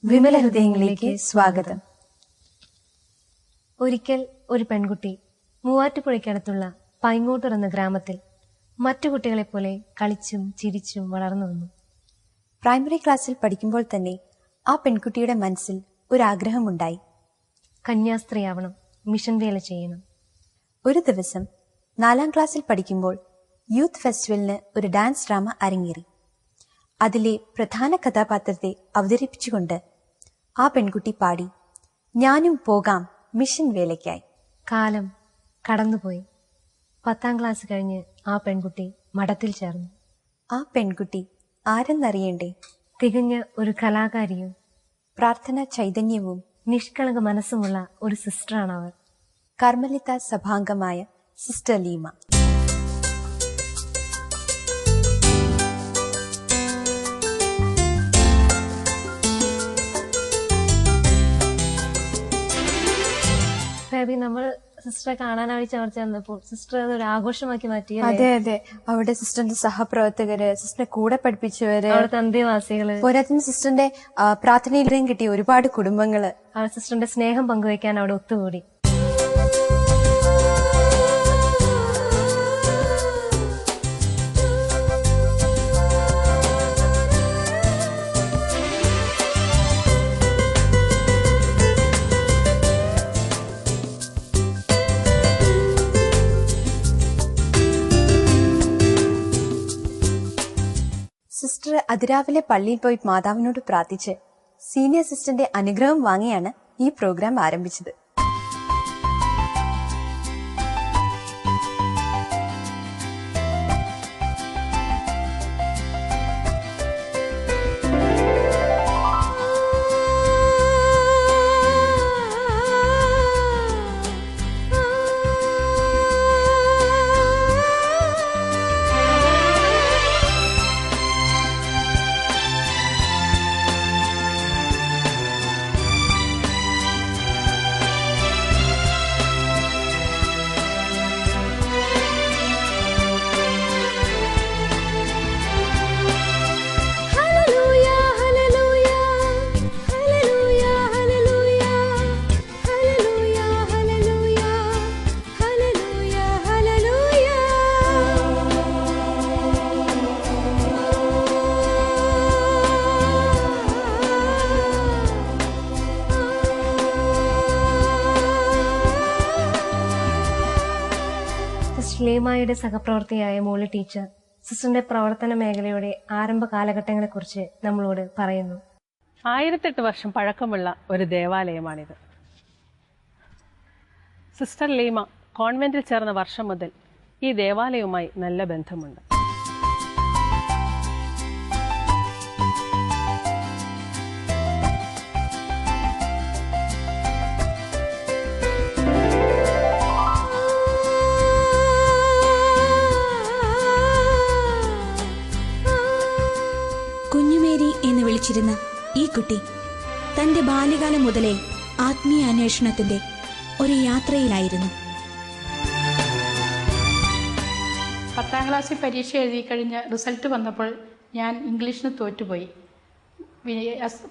വിമല ഹൃദയങ്ങളിലേക്ക് സ്വാഗതം. ഒരിക്കൽ ഒരു പെൺകുട്ടി മൂവാറ്റുപുഴയ്ക്കടുത്തുള്ള പൈങ്ങോട്ടൂർ എന്ന ഗ്രാമത്തിൽ മറ്റു കുട്ടികളെപ്പോലെ കളിച്ചും ചിരിച്ചും വളർന്നു വന്നു. പ്രൈമറി ക്ലാസ്സിൽ പഠിക്കുമ്പോൾ തന്നെ ആ പെൺകുട്ടിയുടെ മനസ്സിൽ ഒരാഗ്രഹമുണ്ടായി. കന്യാസ്ത്രീയാവണം, മിഷൻ വേല ചെയ്യണം. ഒരു ദിവസം 4ാം ക്ലാസ്സിൽ പഠിക്കുമ്പോൾ യൂത്ത് ഫെസ്റ്റിവലിന് ഒരു ഡാൻസ് ഡ്രാമ അരങ്ങേറി. അതിലെ പ്രധാന കഥാപാത്രത്തെ അവതരിപ്പിച്ചുകൊണ്ട് ആ പെൺകുട്ടി പാടി, ഞാനും പോകാം മിഷൻ വേലയ്ക്കായി. കാലം കടന്നുപോയി. 10ാം ക്ലാസ് കഴിഞ്ഞ് ആ പെൺകുട്ടി മഠത്തിൽ ചേർന്നു. ആ പെൺകുട്ടി ആരെന്നറിയണ്ടേ? തികഞ്ഞ ഒരു കലാകാരിയും പ്രാർത്ഥനാ ചൈതന്യവും നിഷ്കളങ്ക മനസ്സുമുള്ള ഒരു സിസ്റ്ററാണ് അവർ. കർമ്മലിത സഭാംഗമായ സിസ്റ്റർ ലീമ. നമ്മൾ സിസ്റ്ററെ കാണാനായി ചർച്ച വന്നപ്പോൾ സിസ്റ്റർ അതൊരു ആഘോഷമാക്കി മാറ്റി. അതെ അതെ, അവിടെ സിസ്റ്ററിന്റെ സഹപ്രവർത്തകര്, സിസ്റ്ററിനെ കൂടെ പഠിപ്പിച്ചവര്, അവിടുത്തെ അന്തേവാസികള്, പോരാത്തിന് സിസ്റ്ററിന്റെ പ്രാർത്ഥനയിലും കിട്ടിയ ഒരുപാട് കുടുംബങ്ങള് സിസ്റ്ററിന്റെ സ്നേഹം പങ്കുവയ്ക്കാൻ അവിടെ ഒത്തുകൂടി. സിസ്റ്റർ അതിരാവിലെ പള്ളിയിൽ പോയി മാതാവിനോട് പ്രാർത്ഥിച്ച് സീനിയർ സിസ്റ്ററിന്റെ അനുഗ്രഹം വാങ്ങിയാണ് ഈ പ്രോഗ്രാം ആരംഭിച്ചത്. ലീമയുടെ സഹപ്രവർത്തിയായ മോളി ടീച്ചർ സിസ്റ്ററിന്റെ പ്രവർത്തന മേഖലയുടെ ആരംഭ കാലഘട്ടങ്ങളെക്കുറിച്ച് നമ്മളോട് പറയുന്നു. 1008 വർഷം പഴക്കമുള്ള ഒരു ദേവാലയമാണിത്. സിസ്റ്റർ ലീമ കോൺവെന്റിൽ ചേർന്ന വർഷം മുതൽ ഈ ദേവാലയവുമായി നല്ല ബന്ധമുണ്ട്. കുഞ്ഞുമേരി എന്ന് വിളിച്ചിരുന്ന ഈ കുട്ടി തന്റെ ബാല്യകാലം മുതലേ ആത്മീയ അന്വേഷണത്തിന്റെ ഒരു യാത്രയിലായിരുന്നു. 10ാം ക്ലാസ്സിൽ പരീക്ഷ എഴുതി കഴിഞ്ഞ് റിസൾട്ട് വന്നപ്പോൾ ഞാൻ ഇംഗ്ലീഷിന് തോറ്റുപോയി.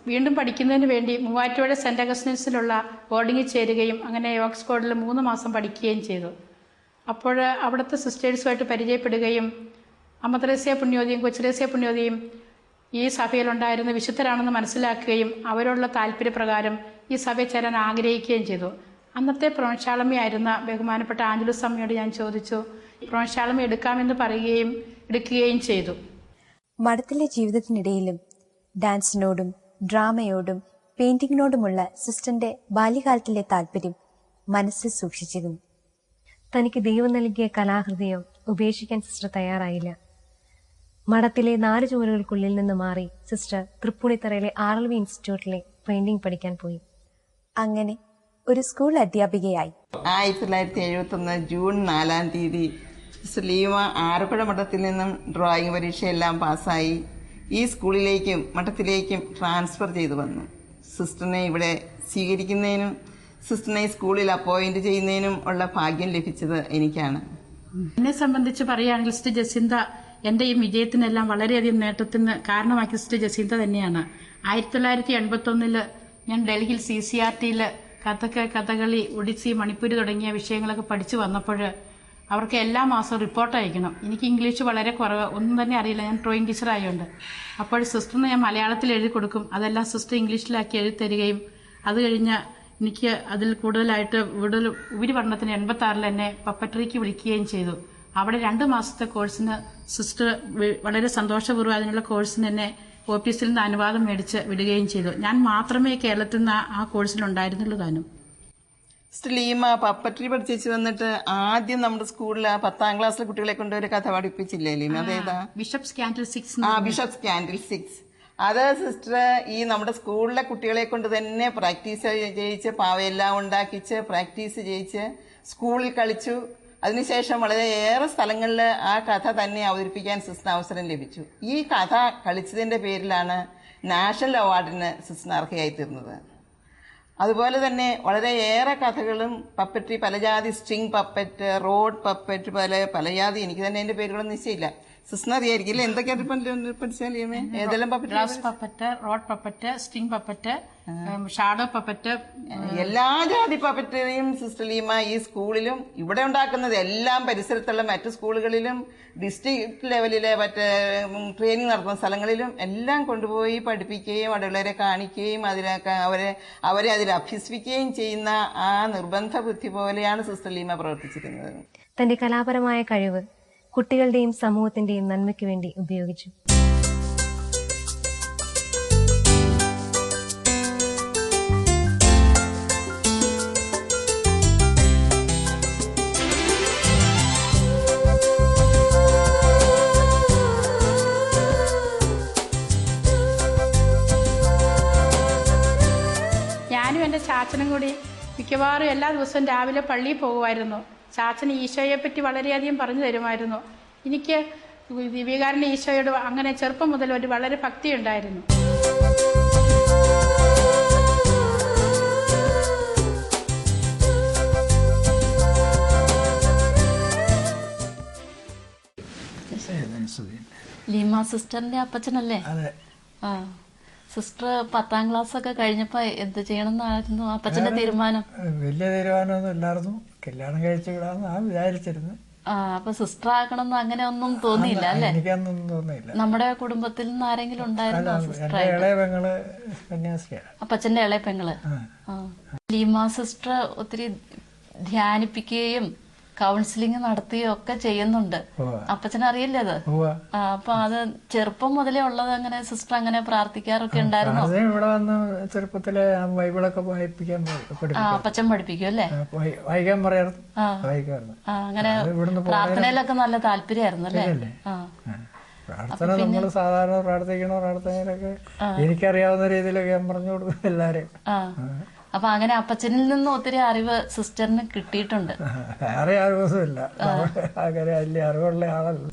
വീണ്ടും പഠിക്കുന്നതിന് വേണ്ടി മൂവാറ്റുപുഴ സെന്റ് അഗസ്റ്റിൻസിലുള്ള ബോർഡിങ്ങിൽ ചേരുകയും അങ്ങനെ ഓക്സ്ഫോർഡിൽ 3 മാസം പഠിക്കുകയും ചെയ്തു. അപ്പോൾ അവിടുത്തെ സിസ്റ്റേഴ്സുമായിട്ട് പരിചയപ്പെടുകയും അമ്മ ത്രേസ്യ പുണ്യോതിയും കൊച്ചുത്രേസ്യ പുണ്യോതിയും ഈ സഭയിലുണ്ടായിരുന്ന വിശുദ്ധരാണെന്ന് മനസ്സിലാക്കുകയും അവരോടുള്ള താല്പര്യപ്രകാരം ഈ സഭയിൽ ചേരാൻ ആഗ്രഹിക്കുകയും ചെയ്തു. അന്നത്തെ പ്രൊൻഷാളമ്മയായിരുന്ന ബഹുമാനപ്പെട്ട ആഞ്ചലൂസ് അമ്മയോട് ഞാൻ ചോദിച്ചു. പ്രൊൻഷാളമ്മ എടുക്കാമെന്ന് എടുക്കുകയും ചെയ്തു. മഠത്തിലെ ജീവിതത്തിനിടയിലും ഡാൻസിനോടും ഡ്രാമയോടും പെയിന്റിങ്ങിനോടുമുള്ള സിസ്റ്ററിന്റെ ബാല്യകാലത്തിലെ താല്പര്യം മനസ്സിൽ സൂക്ഷിച്ചിരുന്നു. തനിക്ക് ദൈവം നൽകിയ കലാഹൃദയം ഉപേക്ഷിക്കാൻ സിസ്റ്റർ തയ്യാറായില്ല. മഠത്തിലെ 4 ചുവരുകൾക്കുള്ളിൽ നിന്ന് മാറി സിസ്റ്റർ തൃപ്പൂണിത്തറയിലെ RLV ഇൻസ്റ്റിറ്റ്യൂട്ടിലെ പെയിന്റിംഗ് പഠിക്കാൻ പോയി. അങ്ങനെ ഒരു സ്കൂൾ അധ്യാപികയായി. 1971 ജൂൺ 4-ാം തീയതി സിസ്റ്റർ ലീമ ആറപ്പുഴ മഠത്തിൽ നിന്നും ഡ്രോയിങ് പരീക്ഷയെല്ലാം പാസ്സായി ഈ സ്കൂളിലേക്കും മഠത്തിലേക്കും ട്രാൻസ്ഫർ ചെയ്തു വന്നു. സിസ്റ്ററിനെ ഇവിടെ സ്വീകരിക്കുന്നതിനും സിസ്റ്ററിനെ സ്കൂളിൽ അപ്പോയിന്റ് ചെയ്യുന്നതിനും ഉള്ള ഭാഗ്യം ലഭിച്ചത് എനിക്കാണ്. എന്നെ സംബന്ധിച്ച് പറയുകയാണെങ്കിൽ സിസ്റ്റർ ജസിന്ത എൻ്റെ ഈ വിജയത്തിനെല്ലാം വളരെയധികം നേട്ടത്തിന് കാരണമാക്കിയ സിസ്റ്റർ ജസീന്ത തന്നെയാണ്. 1981 ഞാൻ ഡൽഹിയിൽ CCRTയിൽ കഥക്ക്, കഥകളി, ഒഡിസി, മണിപ്പൂരി തുടങ്ങിയ വിഷയങ്ങളൊക്കെ പഠിച്ചു വന്നപ്പോൾ അവർക്ക് എല്ലാ മാസവും റിപ്പോർട്ട് അയക്കണം. എനിക്ക് ഇംഗ്ലീഷ് വളരെ കുറവ്, ഒന്നും തന്നെ അറിയില്ല. ഞാൻ ഡ്രോയിങ് ടീച്ചർ ആയതുകൊണ്ട്. അപ്പോൾ സിസ്റ്ററിന് ഞാൻ മലയാളത്തിൽ എഴുതി കൊടുക്കും. അതെല്ലാം സിസ്റ്റർ ഇംഗ്ലീഷിലാക്കി എഴുതി തരികയും അത് കഴിഞ്ഞ് എനിക്ക് അതിൽ കൂടുതലായിട്ട് ഉപരിപഠനത്തിന് 86 എന്നെ പപ്പറ്ററിക്ക് വിളിക്കുകയും ചെയ്തു. അവിടെ 2 മാസത്തെ കോഴ്സിന് സിസ്റ്റർ വളരെ സന്തോഷപൂർവ്വം അതിനുള്ള കോഴ്സിന് എന്നെ ഓഫീസിൽ നിന്ന് അനുവാദം മേടിച്ച് വിടുകയും ചെയ്തു. ഞാൻ മാത്രമേ കേരളത്തിൽ നിന്ന് ആ കോഴ്സിലുണ്ടായിരുന്നുള്ളൂ താനും. ലീമ പപ്പറ്ററി പഠിച്ചു വന്നിട്ട് ആദ്യം നമ്മുടെ സ്കൂളിൽ 10ാം ക്ലാസ്സിലെ കുട്ടികളെ കൊണ്ട് ഒരു കഥ പഠിപ്പിച്ചില്ലേ ലീമ? അതേതാ? Bishops candle 6. Bishops candle 6. അത് സിസ്റ്റർ ഈ നമ്മുടെ സ്കൂളിലെ കുട്ടികളെ കൊണ്ട് തന്നെ പ്രാക്ടീസ് ചെയ്യിച്ച് പാവയെല്ലാം ഉണ്ടാക്കിച്ച് പ്രാക്ടീസ് ചെയ്യിച്ച് സ്കൂളിൽ കളിച്ചു. അതിനുശേഷം വളരെയേറെ സ്ഥലങ്ങളിൽ ആ കഥ തന്നെ അവതരിപ്പിക്കാൻ സിസ്റ്ററിന് അവസരം ലഭിച്ചു. ഈ കഥ കളിച്ചതിന്റെ പേരിലാണ് നാഷണൽ അവാർഡിന് സിസ്റ്ററിന് അർഹയായി തീർന്നത്. അതുപോലെ തന്നെ വളരെയേറെ കഥകളും പപ്പറ്ററി, പലജാതി സ്ട്രിങ് പപ്പറ്റ്, റോഡ് പപ്പറ്റ്, പല ജാതി, എനിക്ക് തന്നെ അതിന്റെ പേരുകളൊന്നും നിശ്ചയില്ല. സിസ്റ്ററിന് അറിയായിരിക്കില്ല എന്തൊക്കെയാണ് പഠിച്ചാൽ ഏതെല്ലാം puppet? Glass puppet, road puppet, string puppet, shadow puppet, എല്ലാ ജാതി പപ്പറ്ററിയും സിസ്റ്റർ ലീമ ഈ സ്കൂളിലും ഇവിടെ ഉണ്ടാക്കുന്നത് എല്ലാം പരിസരത്തുള്ള മറ്റു സ്കൂളുകളിലും ഡിസ്ട്രിക്ട് ലെവലിലെ മറ്റേ ട്രെയിനിങ് നടത്തുന്ന സ്ഥലങ്ങളിലും എല്ലാം കൊണ്ടുപോയി പഠിപ്പിക്കുകയും അവിടെയുള്ളവരെ കാണിക്കുകയും അവരെ അതിൽ അഭ്യസിപ്പിക്കുകയും ചെയ്യുന്ന ആ നിർബന്ധ ബുദ്ധി പോലെയാണ് സിസ്റ്റർ ലീമ പ്രവർത്തിച്ചിരുന്നത്. തന്റെ കലാപരമായ കഴിവ് കുട്ടികളുടെയും സമൂഹത്തിന്റെയും നന്മയ്ക്ക് വേണ്ടി ഉപയോഗിച്ചു. ഞാനും എൻ്റെ ചാച്ചനും കൂടി മിക്കവാറും എല്ലാ ദിവസവും രാവിലെ പള്ളിയിൽ പോകുമായിരുന്നു. ചാച്ചന് ഈശോയെപ്പറ്റി വളരെയധികം പറഞ്ഞു തരുമായിരുന്നു. എനിക്ക് ദിവ്യകാരുണ്യ ഈശോയോട് അങ്ങനെ ചെറുപ്പം മുതൽ ഒരു വളരെ ഭക്തി ഉണ്ടായിരുന്നു. ലീമ സിസ്റ്ററിന്റെ അപ്പച്ചനല്ലേ? ആ, സിസ്റ്റർ 10ാം ക്ലാസ് ഒക്കെ കഴിഞ്ഞപ്പോ എന്ത് ചെയ്യണമെന്നായിരുന്നു അപ്പച്ചന്റെ തീരുമാനം? വലിയ തീരുമാനമൊന്നും ഇല്ലായിരുന്നു. കല്യാണം കഴിച്ചു വിടാന്ന് വിചാരിച്ചിരുന്നു. അപ്പൊ സിസ്റ്റർ ആക്കണമെന്ന് അങ്ങനെ ഒന്നും തോന്നിയില്ല അല്ലേ? എനിക്കൊന്നും തോന്നിയില്ല. നമ്മുടെ കുടുംബത്തിൽ നിന്ന് ആരെങ്കിലും ഉണ്ടായിരുന്നോ സിസ്റ്റർ? ഇളയ പെങ്ങള് സന്യാസിയാണ്, അപ്പച്ചന്റെ ഇളയ പെങ്ങള്. ലീമ സിസ്റ്റർ ഒത്തിരി ധ്യാനിപ്പിക്കുകയും കൗൺസിലിംഗ് നടത്തുകയും ഒക്കെ ചെയ്യുന്നുണ്ട്. അപ്പച്ചന് അറിയില്ലേ അത്? അപ്പൊ അത് ചെറുപ്പം മുതലേ ഉള്ളത് അങ്ങനെ സിസ്റ്റർ അങ്ങനെ പ്രാർത്ഥിക്കാറൊക്കെ ഉണ്ടായിരുന്നോ? ഇവിടെ വന്ന് ചെറുപ്പത്തിലെ ബൈബിളൊക്കെ വായിപ്പിക്കാൻ അപ്പച്ചൻ പഠിപ്പിക്കും അല്ലേ? വായിക്കാൻ പറയാറുണ്ട്, വായിക്കാറുണ്ട്. അങ്ങനെ പ്രാർത്ഥനയിലൊക്കെ നല്ല താല്പര്യമായിരുന്നു അല്ലേ? പ്രാർത്ഥന നമ്മൾ സാധാരണ പ്രാർത്ഥിക്കണ പ്രാർത്ഥനയിലൊക്കെ എനിക്കറിയാവുന്ന രീതിയിലൊക്കെ ഞാൻ പറഞ്ഞു കൊടുക്കും എല്ലാരെയും. അപ്പൊ അങ്ങനെ അപ്പച്ചനിൽ നിന്ന് ഒത്തിരി അറിവ് സിസ്റ്ററിന് കിട്ടിയിട്ടുണ്ട്. വേറെ അറിവൊന്നുമില്ല, അങ്ങനെ വലിയ അറിവുള്ള ആളല്ല.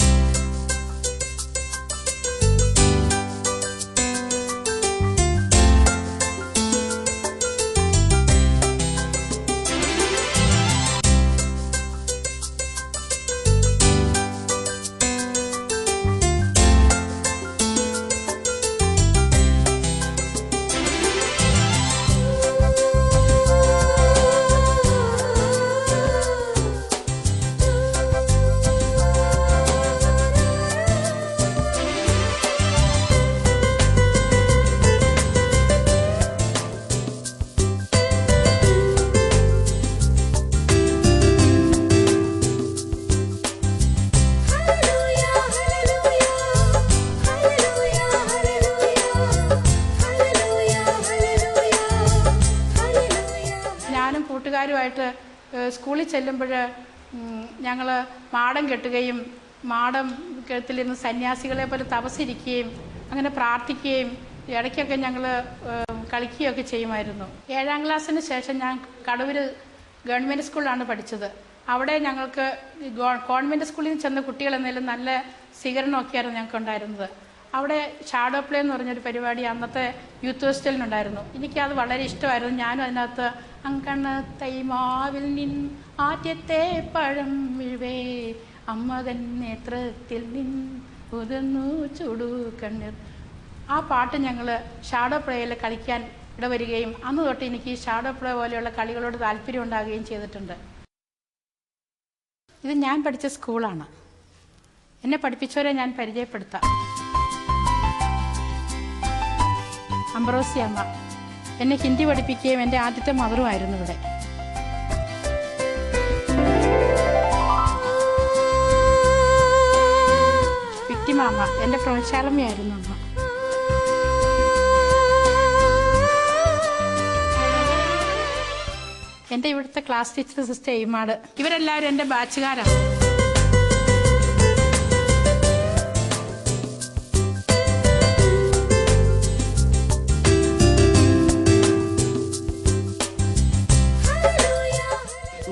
കൂട്ടുകാരുമായിട്ട് സ്കൂളിൽ ചെല്ലുമ്പോൾ ഞങ്ങൾ മാടം കെട്ടുകയും മാടം കെട്ടിലിരുന്ന് സന്യാസികളെ പോലെ തപസ്സിരിക്കുകയും അങ്ങനെ പ്രാർത്ഥിക്കുകയും ഇടയ്ക്കൊക്കെ ഞങ്ങൾ കളിക്കുകയൊക്കെ ചെയ്യുമായിരുന്നു. 7ാം ക്ലാസ്സിന് ശേഷം ഞാൻ കടൂർ ഗവൺമെൻറ് സ്കൂളിലാണ് പഠിച്ചത്. അവിടെ ഞങ്ങൾക്ക് കോൺവെൻറ്റ് സ്കൂളിൽ നിന്ന് ചെന്ന കുട്ടികളെന്നേലും നല്ല സ്വീകരണമൊക്കെയായിരുന്നു ഞങ്ങൾക്ക് ഉണ്ടായിരുന്നത്. അവിടെ ഷാഡോ പ്ലേ എന്ന് പറഞ്ഞൊരു പരിപാടി അന്നത്തെ യൂത്ത് ഹോസ്റ്റലിനുണ്ടായിരുന്നു. എനിക്കത് വളരെ ഇഷ്ടമായിരുന്നു. ഞാനും അതിനകത്ത് അങ്കണ തൈമാവിൽ ആദ്യത്തെ പഴം വീഴവേ അമ്മതൻ നേത്രത്തിൽ ഉതിർന്നു ചുടു കണ്ണീർ ആ പാട്ട് ഞങ്ങൾ ഷാഡോ പ്ലേയിൽ കളിക്കാൻ ഇടവരികയും അന്ന് തൊട്ട് എനിക്ക് ഈ ഷാഡോ പ്ലേ പോലെയുള്ള കളികളോട് താല്പര്യം ഉണ്ടാകുകയും ചെയ്തിട്ടുണ്ട്. ഇത് ഞാൻ പഠിച്ച സ്കൂളാണ്. എന്നെ പഠിപ്പിച്ചവരെ ഞാൻ പരിചയപ്പെടുത്താം. അംബ്രോസി അമ്മ എന്നെ ഹിന്ദി പഠിപ്പിക്കുകയും എൻ്റെ ആദ്യത്തെ മദറുമായിരുന്നു ഇവിടെ. വിക്ടിമാമ്മ എൻ്റെ പ്രൊഫഷാലമ്മയായിരുന്നു അമ്മ. എൻ്റെ ഇവിടുത്തെ ക്ലാസ് ടീച്ചർ സിസ്റ്റർ എയ്മാട്. ഇവരെല്ലാവരും എൻ്റെ ബാച്ചുകാരാണ്.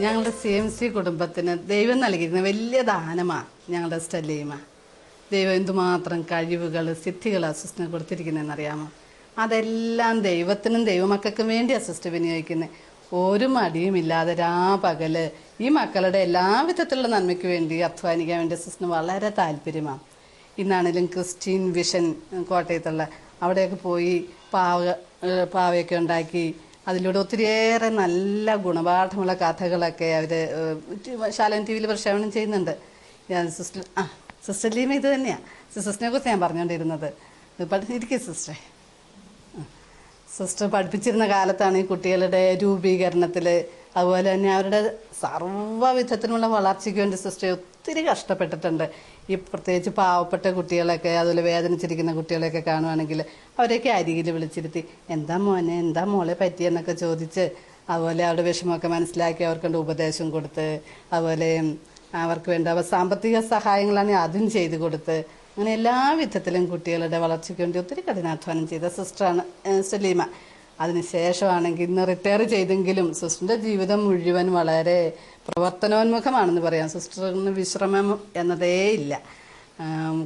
ഞങ്ങളുടെ CMC കുടുംബത്തിന് ദൈവം നൽകിയിരുന്ന വലിയ ദാനമാണ് ഞങ്ങളുടെ സ്റ്റെല്ലീമ. ദൈവം എന്തുമാത്രം കഴിവുകൾ സിദ്ധികൾ സിസ്റ്ററിന് കൊടുത്തിരിക്കുന്നതെന്നറിയാമോ? അതെല്ലാം ദൈവത്തിനും ദൈവമക്കൾക്കും വേണ്ടി സിസ്റ്റർ വിനിയോഗിക്കുന്നത്. ഒരു മടിയുമില്ലാതെ രാപകല് ഈ മക്കളുടെ എല്ലാവിധത്തിലുള്ള നന്മയ്ക്ക് വേണ്ടി അധ്വാനിക്കാൻ വേണ്ടി സിസ്റ്ററിന് വളരെ താല്പര്യമാണ്. ഇന്നാണെങ്കിലും ക്രിസ്ത്യൻ വിഷൻ കോട്ടയത്തുള്ള അവിടെയൊക്കെ പോയി പാവയൊക്കെ ഉണ്ടാക്കി അതിലൂടെ ഒത്തിരിയേറെ നല്ല ഗുണപാഠമുള്ള കഥകളൊക്കെ അവർ ശാലൻ TV പ്രക്ഷേപണം ചെയ്യുന്നുണ്ട്. സിസ്റ്റർ ലീമ ഇത് തന്നെയാണ് സിസ്റ്ററിനെ കുറിച്ച് ഞാൻ പറഞ്ഞുകൊണ്ടിരുന്നത്. ഇരിക്കും സിസ്റ്ററെ. സിസ്റ്റർ പഠിപ്പിച്ചിരുന്ന കാലത്താണ് ഈ കുട്ടികളുടെ രൂപീകരണത്തിൽ അതുപോലെ തന്നെ അവരുടെ സർവ്വവിധത്തിനുള്ള വളർച്ചയ്ക്ക് വേണ്ടി സിസ്റ്റർ ഒത്തിരി കഷ്ടപ്പെട്ടിട്ടുണ്ട്. ഈ പ്രത്യേകിച്ച് പാവപ്പെട്ട കുട്ടികളൊക്കെ അതുപോലെ വേദനിച്ചിരിക്കുന്ന കുട്ടികളെയൊക്കെ കാണുവാണെങ്കിൽ അവരെയൊക്കെ അരികിൽ വിളിച്ചിരുത്തി എന്താ മോനെ എന്താ മോളെ പറ്റിയെന്നൊക്കെ ചോദിച്ച് അതുപോലെ അവരുടെ വിഷമമൊക്കെ മനസ്സിലാക്കി അവർക്ക് ഉപദേശം കൊടുത്ത് അതുപോലെ അവർക്ക് വേണ്ട സാമ്പത്തിക സഹായങ്ങളാണെങ്കിൽ അതും ചെയ്ത് കൊടുത്ത് അങ്ങനെ എല്ലാ വിധത്തിലും കുട്ടികളുടെ വളർച്ചയ്ക്ക് വേണ്ടി ഒത്തിരി കഠിനാധ്വാനം ചെയ്ത സിസ്റ്ററാണ് സലീമ. അതിനുശേഷമാണെങ്കിൽ ഇന്ന് റിട്ടയർ ചെയ്തെങ്കിലും സിസ്റ്ററിൻ്റെ ജീവിതം മുഴുവൻ വളരെ പ്രവർത്തനോന്മുഖമാണെന്ന് പറയാം. സിസ്റ്ററിന് വിശ്രമം എന്നതേ ഇല്ല.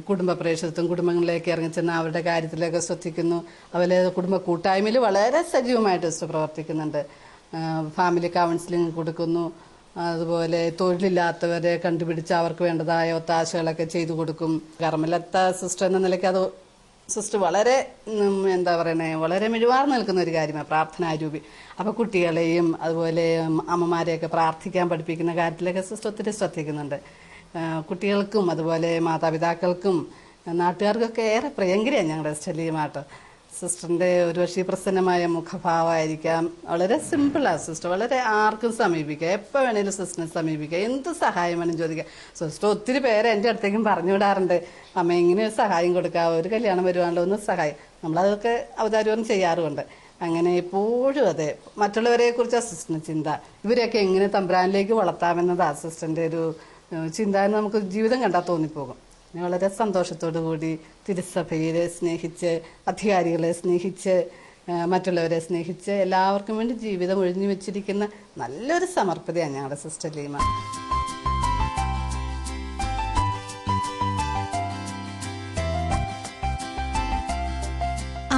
കുടുംബ പ്രേക്ഷകത്വം കുടുംബങ്ങളിലേക്ക് ഇറങ്ങിച്ചെന്ന് അവരുടെ കാര്യത്തിലൊക്കെ ശ്രദ്ധിക്കുന്നു. അതുപോലെ കുടുംബ കൂട്ടായ്മയിൽ വളരെ സജീവമായിട്ട് സിസ്റ്റർ പ്രവർത്തിക്കുന്നുണ്ട്. ഫാമിലി കൗൺസിലിംഗ് കൊടുക്കുന്നു. അതുപോലെ തൊഴിലില്ലാത്തവരെ കണ്ടുപിടിച്ച് അവർക്ക് വേണ്ടതായ ഒത്താശകളൊക്കെ ചെയ്തു കൊടുക്കും. കർമ്മലത്ത സിസ്റ്റർ എന്ന നിലയ്ക്ക് അത് സിസ്റ്റർ വളരെ എന്താ പറയണേ വളരെ മിഴിവാർന്ന് നിൽക്കുന്ന ഒരു കാര്യമാണ് പ്രാർത്ഥനാരൂപി. അപ്പോൾ കുട്ടികളെയും അതുപോലെ അമ്മമാരെയൊക്കെ പ്രാർത്ഥിക്കാൻ പഠിപ്പിക്കുന്ന കാര്യത്തിലൊക്കെ സിസ്റ്റർ ഒത്തിരി ശ്രദ്ധിക്കുന്നുണ്ട്. കുട്ടികൾക്കും അതുപോലെ മാതാപിതാക്കൾക്കും നാട്ടുകാർക്കൊക്കെ ഏറെ പ്രിയങ്കരിയാണ് ഞങ്ങളുടെ സ്റ്റെല്ലിയുമായിട്ട്. സിസ്റ്ററിൻ്റെ ഒരു പക്ഷേ പ്രസന്നമായ മുഖഭാവമായിരിക്കാം. വളരെ സിമ്പിളാണ് സിസ്റ്റർ. വളരെ ആർക്കും സമീപിക്കുക, എപ്പോൾ വേണേലും സിസ്റ്ററിനെ സമീപിക്കുക, എന്ത് സഹായം വേണം ചോദിക്കുക. സിസ്റ്റർ ഒത്തിരി പേരെ എൻ്റെ അടുത്തേക്കും പറഞ്ഞു വിടാറുണ്ട്, അമ്മ ഇങ്ങനെ ഒരു സഹായം കൊടുക്കുക, ഒരു കല്യാണം വരുവാണല്ലോ ഒന്ന് സഹായം. നമ്മളതൊക്കെ ഔദാര്യം ചെയ്യാറുമുണ്ട്. അങ്ങനെ എപ്പോഴും അതെ മറ്റുള്ളവരെ കുറിച്ച് സിസ്റ്ററിന് ചിന്ത, ഇവരെയൊക്കെ എങ്ങനെ തമ്പുരാനിലേക്ക് വളർത്താമെന്നത് സിസ്റ്ററിൻ്റെ ഒരു ചിന്ത എന്ന് നമുക്ക് ജീവിതം കണ്ടാൽ തോന്നിപ്പോകും. വളരെ സന്തോഷത്തോടു കൂടി തിരുസഭയെ സ്നേഹിച്ച് അധികാരികളെ സ്നേഹിച്ച് മറ്റുള്ളവരെ സ്നേഹിച്ച് എല്ലാവർക്കും വേണ്ടി ജീവിതം ഒഴിഞ്ഞു വെച്ചിരിക്കുന്ന നല്ലൊരു സമർപ്പിതയാണ് ഞങ്ങളുടെ സിസ്റ്റർ ലീമ.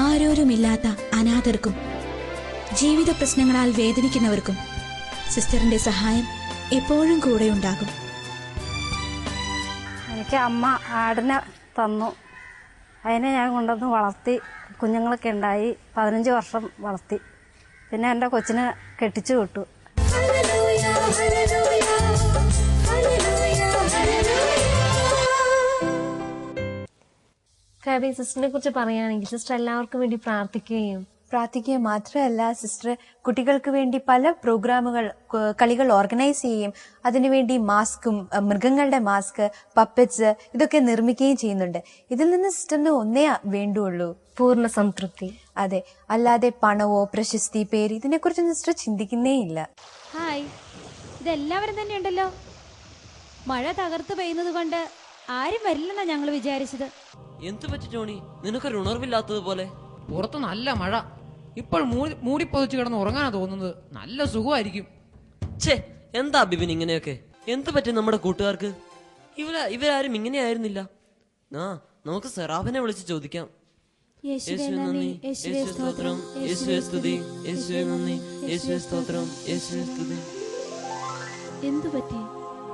ആരോരുമില്ലാത്ത അനാഥർക്കും ജീവിത പ്രശ്നങ്ങളാൽ വേദനിക്കുന്നവർക്കും സിസ്റ്ററിന്റെ സഹായം എപ്പോഴും കൂടെ ഉണ്ടാകും. എനിക്ക് അമ്മ ആടിനെ തന്നു. അതിനെ ഞാൻ കൊണ്ടുവന്ന് വളർത്തി. കുഞ്ഞുങ്ങളൊക്കെ ഉണ്ടായി. 15 വർഷം വളർത്തി. പിന്നെ എൻ്റെ കൊച്ചിനെ കെട്ടിച്ചു വിട്ടു. ഫാബി, സിസ്റ്ററിനെ കുറിച്ച് പറയുകയാണെങ്കിൽ സിസ്റ്റർ എല്ലാവർക്കും വേണ്ടി പ്രാർത്ഥിക്കുക മാത്രമല്ല സിസ്റ്റർ കുട്ടികൾക്ക് വേണ്ടി പല പ്രോഗ്രാമുകൾ കളികൾ ഓർഗനൈസ് ചെയ്യുകയും അതിനുവേണ്ടി മാസ്കും മൃഗങ്ങളുടെ മാസ്ക് പപ്പറ്റ്സ് ഇതൊക്കെ നിർമ്മിക്കുകയും ചെയ്യുന്നുണ്ട്. ഇതിൽ നിന്ന് സിസ്റ്ററിന് ഒന്നേ വേണ്ടുള്ളൂ, പൂർണ്ണ സംതൃപ്തി. അതെ, അല്ലാതെ പണവോ പ്രശസ്തി പേര് ഇതിനെക്കുറിച്ചൊന്നും സിസ്റ്റർ ചിന്തിക്കുന്നേ ഇല്ല. ഹായ്, ഇതെല്ലാവരും തന്നെ ഉണ്ടല്ലോ. മഴ തകർത്ത് പെയ്യുന്നത് കൊണ്ട് ആരും വരില്ലെന്നാ ഞങ്ങൾ വിചാരിച്ചത്. എന്ത് പറ്റി ടോണി, നിനക്കൊരു ഉണർവില്ലാത്തതുപോലെ? പുറത്ത് നല്ല മഴ, ഇപ്പോൾ മൂടിപ്പൊതിച്ച് കിടന്ന് ഉറങ്ങാനാ തോന്നുന്നത്. നല്ല സുഖമായിരിക്കും. ഛേ, എന്താ ബിബിൻ ഇങ്ങനെയൊക്കെ? എന്ത് പറ്റി നമ്മുടെ കൂട്ടുകാർക്ക്? ഇവരാരും ഇങ്ങനെയായിരുന്നില്ല. നമുക്ക് സെറാഫിനെ വിളിച്ച് ചോദിക്കാം. യേശുവേ നന്ദി, യേശുവേ സ്തോത്രം, യേശുവേ സ്തുതി, യേശുവേ നന്ദി, യേശുവേ സ്തോത്രം, യേശുവേ സ്തുതി. എന്തു പറ്റി?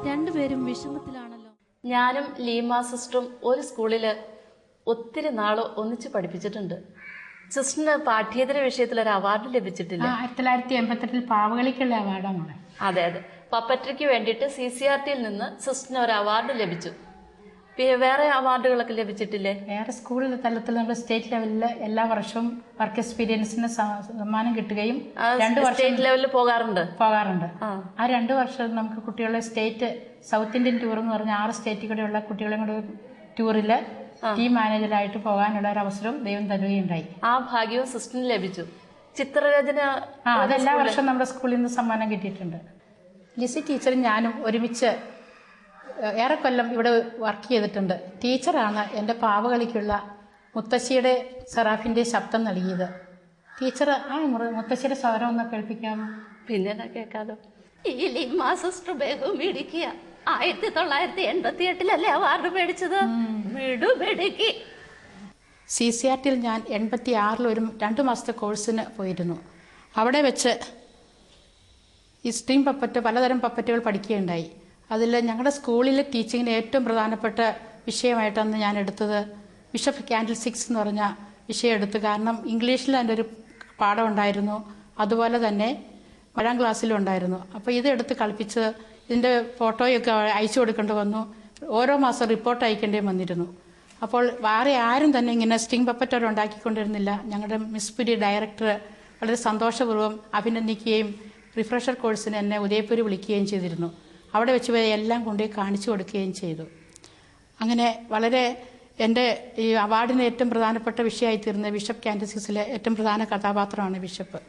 രണ്ടുപേരും വിഷമത്തിലാണല്ലോ. ഞാനും ലീമ സിസ്റ്ററും ഒരു സ്കൂളില് ഒത്തിരി നാൾ ഒന്നിച്ച് പഠിപ്പിച്ചിട്ടുണ്ട്. സിസ്റ്ററിന് പാഠ്യേതര വിഷയത്തിൽ ഒരു അവാർഡ് ലഭിച്ചിട്ടില്ല? 1988 പാവകളിക്കുള്ള അവാർഡാണ്. അതെ അതെ, പപ്പറ്ററിക്ക് വേണ്ടിയിട്ട് CCRTയിൽ നിന്ന് സിസ്റ്ററിന് ഒരു അവാർഡ് ലഭിച്ചു. വേറെ അവാർഡുകളൊക്കെ ലഭിച്ചിട്ടില്ലേ? വേറെ സ്കൂൾ തലത്തിൽ നമ്മുടെ സ്റ്റേറ്റ് ലെവലിൽ എല്ലാ വർഷവും വർക്ക് എക്സ്പീരിയൻസിന് സമ്മാനം കിട്ടുകയും 2 വർഷം സ്റ്റേറ്റ് ലെവലിൽ പോകാറുണ്ട്. ആ 2 വർഷം നമുക്ക് കുട്ടികളെ സ്റ്റേറ്റ് സൗത്ത് ഇന്ത്യൻ ടൂർ എന്ന് പറഞ്ഞ 6 സ്റ്റേറ്റിൽ കൂടെയുള്ള കുട്ടികളെ കൂടെ ടൂറില് ടീം മാനേജറായിട്ട് പോകാനുള്ള ഒരു അവസരം ദൈവം തരുകയുണ്ടായി. ആ ഭാഗ്യവും സിസ്റ്ററിന് ലഭിച്ചു. ചിത്രരചന അതെല്ലാ വർഷവും നമ്മുടെ സ്കൂളിൽ നിന്ന് സമ്മാനം കിട്ടിയിട്ടുണ്ട്. ലിസി ടീച്ചറും ഞാനും ഒരുമിച്ച് ഏറെ കൊല്ലം ഇവിടെ വർക്ക് ചെയ്തിട്ടുണ്ട്. ടീച്ചറാണ് എൻ്റെ പാവകളിക്കുള്ള മുത്തശ്ശിയുടെ സെറാഫിൻ്റെ ശബ്ദം നൽകിയത്. ടീച്ചർ മുത്തശ്ശിയുടെ സ്വരം ഒന്ന് കേൾപ്പിക്കാമോ? പിന്നെ കേൾക്കാലോ. ഈ ലിമ്മ സിസ്റ്റർ ബഹു മിടുക്കിയ. 1988 അവാർഡ് മേടിച്ചത്. മിടുമിടുക്കി. CCRTയിൽ ഞാൻ 86 ഒരു 2 മാസത്തെ കോഴ്സിന് പോയിരുന്നു. അവിടെ വെച്ച് ഈ സ്ട്രീം പപ്പറ്റ് പലതരം പപ്പറ്റുകൾ പഠിക്കുകയുണ്ടായി. അതിൽ ഞങ്ങളുടെ സ്കൂളിലെ ടീച്ചിങ്ങിന് ഏറ്റവും പ്രധാനപ്പെട്ട വിഷയമായിട്ടാണ് ഞാൻ എടുത്തത് ബിഷപ്പ് കാൻഡിൽ 6 എന്ന് പറഞ്ഞ വിഷയം എടുത്തു. കാരണം ഇംഗ്ലീഷിൽ എൻ്റെ ഒരു പാഠം ഉണ്ടായിരുന്നു, അതുപോലെ തന്നെ 7ാം ക്ലാസ്സിലും ഉണ്ടായിരുന്നു. അപ്പോൾ ഇതെടുത്ത് കളിപ്പിച്ച് ഇതിൻ്റെ ഫോട്ടോയൊക്കെ അയച്ചു കൊടുക്കേണ്ടി വന്നു. ഓരോ മാസം റിപ്പോർട്ട് അയക്കേണ്ടി വന്നിരുന്നു. അപ്പോൾ വേറെ ആരും തന്നെ ഇങ്ങനെ സ്ട്രിംഗ് പപ്പറ്റ് അവർ ഉണ്ടാക്കിക്കൊണ്ടിരുന്നില്ല. ഞങ്ങളുടെ മിസ് പുരി ഡയറക്ടർ വളരെ സന്തോഷപൂർവ്വം അഭിനന്ദിക്കുകയും റിഫ്രഷർ കോഴ്സിന് എന്നെ ഉദയപൂരി വിളിക്കുകയും ചെയ്തിരുന്നു. അവിടെ വെച്ച് എല്ലാം കൊണ്ടുപോയി കാണിച്ചു കൊടുക്കുകയും ചെയ്തു. അങ്ങനെ വളരെ എൻ്റെ ഈ അവാർഡിന് ഏറ്റവും പ്രധാനപ്പെട്ട വിഷയമായി തീർന്ന ബിഷപ്പ് കാൻഡിൽ 6 ഏറ്റവും പ്രധാന കഥാപാത്രമാണ് ബിഷപ്പ്.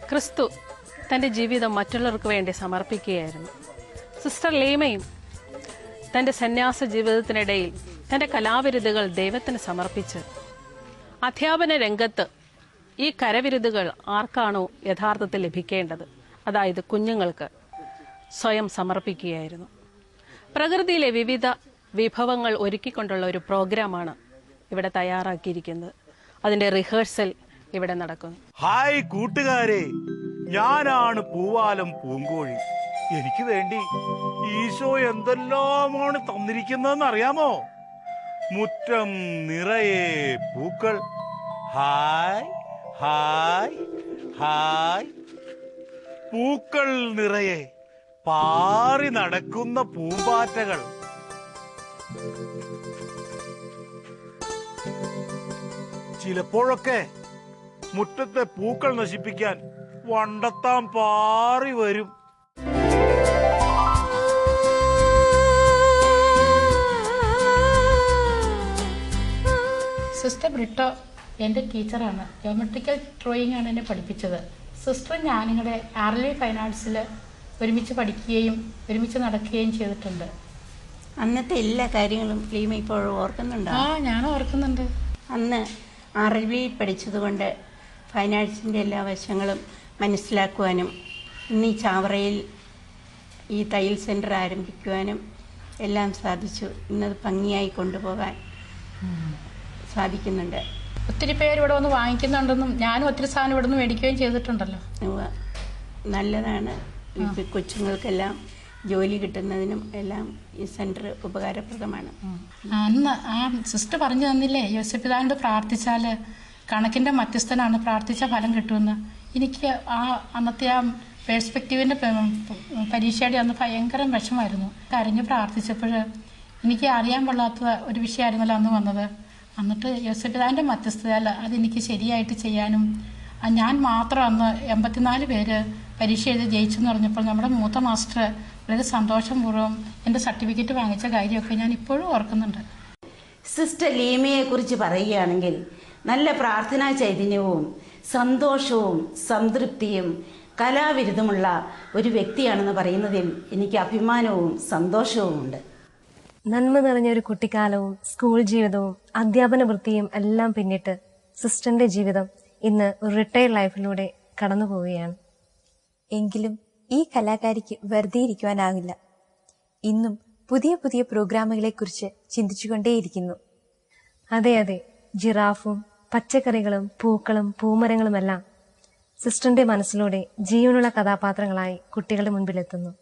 ക്രിസ്തു തൻ്റെ ജീവിതം മറ്റുള്ളവർക്ക് വേണ്ടി സമർപ്പിക്കുകയായിരുന്നു. സിസ്റ്റർ ലീമയും തൻ്റെ സന്യാസ ജീവിതത്തിനിടയിൽ തൻ്റെ കലാവിരുതുകൾ ദൈവത്തിന് സമർപ്പിച്ച് അധ്യാപന രംഗത്ത് ഈ കരവിരുതുകൾ ആർക്കാണോ യഥാർത്ഥത്തിൽ ലഭിക്കേണ്ടത്, അതായത് കുഞ്ഞുങ്ങൾക്ക്, സ്വയം സമർപ്പിക്കുകയായിരുന്നു. പ്രകൃതിയിലെ വിവിധ വിഭവങ്ങൾ ഒരുക്കിക്കൊണ്ടുള്ള ഒരു പ്രോഗ്രാമാണ് ഇവിടെ തയ്യാറാക്കിയിരിക്കുന്നത്. അതിൻ്റെ റിഹേഴ്സൽ ഇവിടെ നടക്കുന്നു. ഹായ് കൂട്ടുകാരെ, ഞാനാണ് പൂവാലം പൂങ്കോഴി. എനിക്ക് വേണ്ടി ഈശോ എന്തെല്ലാമാണ് തന്നിരിക്കുന്നതെന്ന് അറിയാമോ? മുറ്റം നിറയെ പൂക്കൾ. Hi hi hi. പൂക്കൾ നിറയെ പാറി നടക്കുന്ന പൂമ്പാറ്റകൾ. ചിലപ്പോഴൊക്കെ മുറ്റത്തെ പൂക്കൾ നശിപ്പിക്കാൻ വണ്ടത്താൻ പാറി വരും. സിസ്റ്റർ ബ്രിട്ടോ എൻ്റെ ടീച്ചറാണ്. ജോമെട്രിക്കൽ ഡ്രോയിങ് ആണ് എന്നെ പഠിപ്പിച്ചത്. സിസ്റ്റർ ഞാനിവിടെ RLV ഫൈൻ ആർട്സിൽ ഒരുമിച്ച് പഠിക്കുകയും ഒരുമിച്ച് നടക്കുകയും ചെയ്തിട്ടുണ്ട്. അന്നത്തെ എല്ലാ കാര്യങ്ങളും ലീമ ഇപ്പോഴും ഓർക്കുന്നുണ്ടോ? ഞാൻ ഓർക്കുന്നുണ്ട്. അന്ന് RLV പഠിച്ചതുകൊണ്ട് ഫൈൻ ആർട്സിൻ്റെ എല്ലാ വശങ്ങളും മനസ്സിലാക്കുവാനും ഇന്ന് ഈ ചാവറയിൽ ഈ തയ്യൽ സെൻറ്റർ ആരംഭിക്കുവാനും എല്ലാം സാധിച്ചു. ഇന്നത് ഭംഗിയായി കൊണ്ടുപോകാൻ സാധിക്കുന്നുണ്ട്. ഒത്തിരി പേര് ഇവിടെ വന്ന് വാങ്ങിക്കുന്നുണ്ടെന്നും ഞാനും ഒത്തിരി സാധനം ഇവിടെ നിന്ന് മേടിക്കുകയും ചെയ്തിട്ടുണ്ടല്ലോ. നല്ലതാണ്. കൊച്ചുങ്ങൾക്കെല്ലാം ജോലി കിട്ടുന്നതിനും എല്ലാം ഈ സെൻറ്റർ ഉപകാരപ്രദമാണ്. അന്ന് ആ സിസ്റ്റർ പറഞ്ഞു തന്നില്ലേ, യോസേപ്പിതാവിനോട് പ്രാർത്ഥിച്ചാൽ കണക്കിൻ്റെ മധ്യസ്ഥനാണ്, പ്രാർത്ഥിച്ച ഫലം കിട്ടുമെന്ന്. എനിക്ക് ആ അന്നത്തെ ആ പേഴ്സ്പെക്റ്റീവിൻ്റെ പരീക്ഷയുടെ അന്ന് ഭയങ്കര വിഷമായിരുന്നു. കരഞ്ഞ് പ്രാർത്ഥിച്ചപ്പോൾ എനിക്ക് അറിയാൻ കൊള്ളാത്ത ഒരു വിഷയമായിരുന്നല്ലോ അന്ന് വന്നത്. എന്നിട്ട് യോസേപ്പിതാവിൻ്റെ മധ്യസ്ഥതയല്ല അതെനിക്ക് ശരിയായിട്ട് ചെയ്യാനും ഞാൻ മാത്രം അന്ന് 84 പേര് പരീക്ഷ എഴുതി ജയിച്ചെന്ന് പറഞ്ഞപ്പോൾ നമ്മുടെ മൂത്ത മാസ്റ്റർ വളരെ സന്തോഷപൂർവ്വം എൻ്റെ സർട്ടിഫിക്കറ്റ് വാങ്ങിച്ച കാര്യമൊക്കെ ഞാൻ ഇപ്പോഴും ഓർക്കുന്നുണ്ട്. സിസ്റ്റർ ലീമയെക്കുറിച്ച് പറയുകയാണെങ്കിൽ നല്ല പ്രാർത്ഥനാ ചൈതന്യവും സന്തോഷവും സംതൃപ്തിയും കലാവിരുദ്ധമുള്ള ഒരു വ്യക്തിയാണെന്ന് പറയുന്നതിൽ എനിക്ക് അഭിമാനവും സന്തോഷവും ഉണ്ട്. നന്മ നിറഞ്ഞ ഒരു കുട്ടിക്കാലവും സ്കൂൾ ജീവിതവും അധ്യാപന വൃത്തിയും എല്ലാം പിന്നിട്ട് സിസ്റ്ററിന്റെ ജീവിതം ഇന്ന് ഒരു റിട്ടയർഡ് ലൈഫിലൂടെ കടന്നു പോവുകയാണ്. എങ്കിലും ഈ കലാകാരിക്ക് വെറുതെ ഇരിക്കുവാനാവില്ല. ഇന്നും പുതിയ പുതിയ പ്രോഗ്രാമുകളെക്കുറിച്ച് ചിന്തിച്ചുകൊണ്ടേയിരിക്കുന്നു. അതെ അതെ, ജിറാഫും പച്ചക്കറികളും പൂക്കളും പൂമരങ്ങളുമെല്ലാം സിസ്റ്ററിന്റെ മനസ്സിലൂടെ ജീവനുള്ള കഥാപാത്രങ്ങളായി കുട്ടികളുടെ മുൻപിലെത്തുന്നു.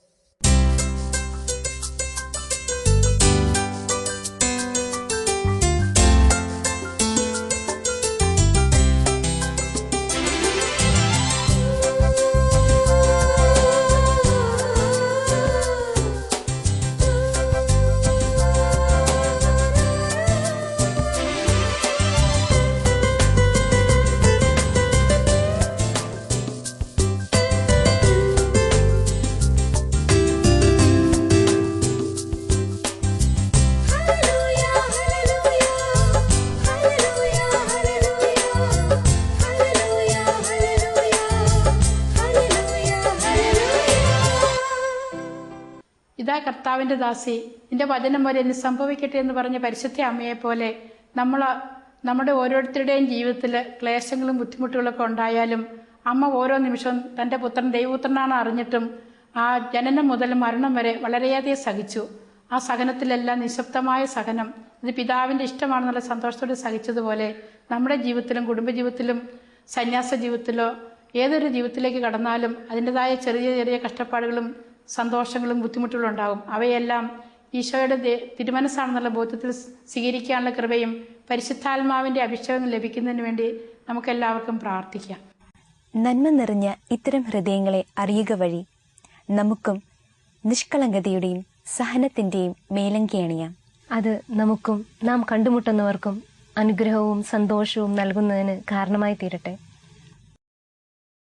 ഇതാ കർത്താവിൻ്റെ ദാസി, നിന്റെ വചനം പോലെ എന്നെ സംഭവിക്കട്ടെ എന്ന് പറഞ്ഞ പരിശുദ്ധ അമ്മയെപ്പോലെ നമ്മുടെ ഓരോരുത്തരുടെയും ജീവിതത്തിൽ ക്ലേശങ്ങളും ബുദ്ധിമുട്ടുകളൊക്കെ ഉണ്ടായാലും അമ്മ ഓരോ നിമിഷവും തൻ്റെ പുത്രൻ ദൈവപുത്രനാണ് അറിഞ്ഞിട്ടും ആ ജനനം മുതൽ മരണം വരെ വളരെയധികം സഹിച്ചു. ആ സഹനത്തിലെല്ലാം നിശബ്ദമായ സഹനം, ഇത് പിതാവിൻ്റെ ഇഷ്ടമാണെന്നുള്ള സന്തോഷത്തോടെ സഹിച്ചതുപോലെ നമ്മുടെ ജീവിതത്തിലും കുടുംബജീവിതത്തിലും സന്യാസ ജീവിതത്തിലോ ഏതൊരു ജീവിതത്തിലേക്ക് കടന്നാലും അതിൻ്റെതായ ചെറിയ ചെറിയ കഷ്ടപ്പാടുകളും സന്തോഷങ്ങളും ബുദ്ധിമുട്ടുകളും ഉണ്ടാകും. അവയെല്ലാം ഈശോയുടെ തിരുമനസ്സാണെന്നുള്ള ബോധ്യത്തിൽ സ്വീകരിക്കാനുള്ള കൃപയും പരിശുദ്ധാത്മാവിൻ്റെ അഭിഷേകം ലഭിക്കുന്നതിന് വേണ്ടി നമുക്കെല്ലാവർക്കും പ്രാർത്ഥിക്കാം. നന്മ നിറഞ്ഞ ഇത്തരം ഹൃദയങ്ങളെ അറിയുക വഴി നമുക്കും നിഷ്കളങ്കതയുടെയും സഹനത്തിന്റെയും മേലങ്കി അണിയാം. അത് നമുക്കും നാം കണ്ടുമുട്ടുന്നവർക്കും അനുഗ്രഹവും സന്തോഷവും നൽകുന്നതിന് കാരണമായി തീരട്ടെ.